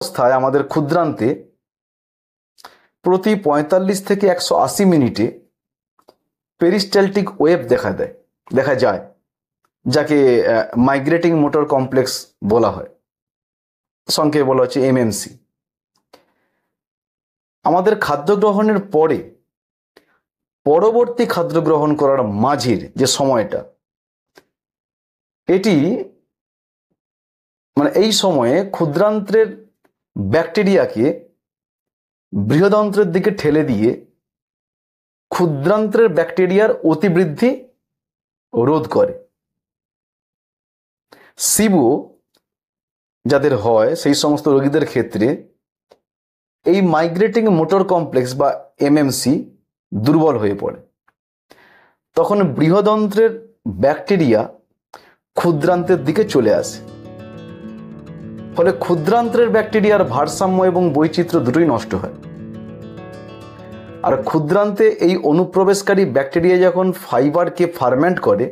অবস্থায় আমাদের ক্ষুদ্রান্তে প্রতি 45 থেকে 180 মিনিটে পেরিস্টালটিক ওয়েভ দেখা যায়, যাকে মাইগ্রেটিং মোটর কমপ্লেক্স বলা হয়, সংক্ষেপে বলা হচ্ছে এমএমসি। আমাদের খাদ্য গ্রহণের পরে পরবর্তী খাদ্য গ্রহণ করার মাঝের যে সময়টা, এটি এই সময়ে ক্ষুদ্রান্ত্রের ব্যাকটেরিয়াকে বৃহদন্ত্রের দিকে ঠেলে দিয়ে ক্ষুদ্রান্ত্রের ব্যাকটেরিয়ার অতিবৃদ্ধি রোধ করে। সিবো যাদের হয় সেই সমস্ত রোগীদের ক্ষেত্রে এই মাইগ্রেটিং মোটর কমপ্লেক্স বা এমএমসি দুর্বল হয়ে পড়ে। তখন বৃহদন্ত্রের ব্যাকটেরিয়া ক্ষুদ্রান্তের দিকে চলে আসে, ফলে ক্ষুদ্রান্ত্রের ব্যাকটেরিয়ার ভারসাম্য এবং বৈচিত্র্য দুটোই নষ্ট হয়। আর ক্ষুদ্রান্তে এই অনুপ্রবেশকারী ব্যাকটেরিয়া যখন ফাইবারকে ফার্মেন্ট করে,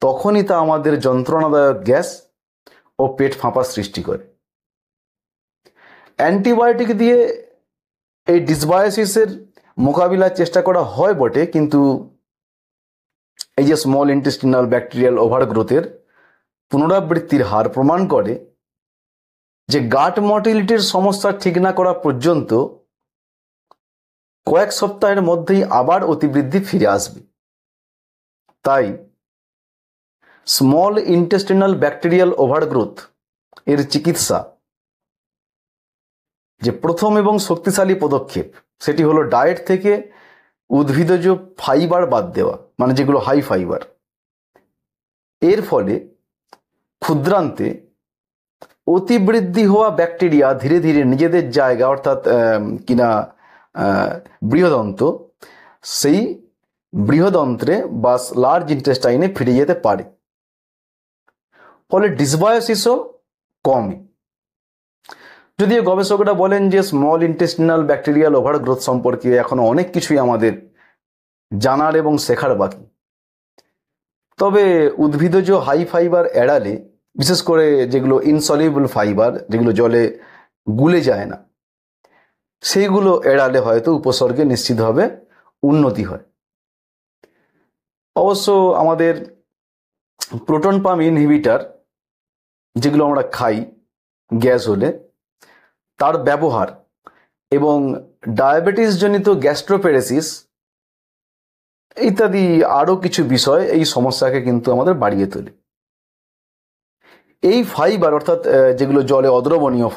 তখনই তা আমাদের যন্ত্রণাদায়ক গ্যাস ও পেট ফাঁপা সৃষ্টি করে। অ্যান্টিবায়োটিক দিয়ে এই ডিসবায়োসিসের মোকাবিলার চেষ্টা করা হয় বটে, কিন্তু এই যে স্মল ইন্টেস্টিনাল ব্যাকটেরিয়াল ওভারগ্রোথের পুনরাবৃত্তির হার প্রমাণ করে যে গাট মটিলিটির সমস্যা ঠিক না করা পর্যন্ত কয়েক সপ্তাহের মধ্যেই আবার অতিবৃদ্ধি ফিরে আসবে। তাই স্মল ইন্টেস্টিনাল ব্যাকটেরিয়াল ওভারগ্রোথ এর চিকিৎসা যে প্রথম এবং শক্তিশালী পদক্ষেপ, সেটি হলো ডায়েট থেকে উদ্ভিদজ ফাইবার বাদ দেওয়া, যেগুলো হাই ফাইবার। এর ফলে ক্ষুদ্রান্তে অতিবৃদ্ধি হওয়া ব্যাকটেরিয়া ধীরে ধীরে নিজেদের জায়গা, অর্থাৎ বৃহদন্ত, সেই বৃহদন্ত্রে বা লার্জ ইন্টেস্টাইনে ফিরে যেতে পারে। ফলে ডিসবায়োসিসও কমে। যদিও গবেষকরা বলেন যে স্মল ইন্টেস্টিনাল ব্যাকটেরিয়াল ওভারগ্রোথ সম্পর্কে এখনো অনেক কিছুই আমাদের জানার এবং শেখার বাকি। তবে উদ্ভিদজ হাই ফাইবার এড়ালে, বিশেষ করে যেগুলো ইনসলিউবল ফাইবার, যেগুলো জলে গুলে যায় না, সেইগুলো এড়ালে হয়তো উপসর্গে নিশ্চিতভাবে উন্নতি হয়। অবশ্য আমাদের প্রোটন পাম্প ইনহিবিটার যেগুলো আমরা খাই গ্যাস হলে, তার ব্যবহার এবং ডায়াবেটিস জনিত গ্যাস্ট্রোপ্যারেসিস ইত্যাদি আরও কিছু বিষয় এই সমস্যাকে কিন্তু আমাদের বাড়িয়ে তোলে। এই ফাইবার, অর্থাৎ যেগুলো জলে অদ্রবণীয়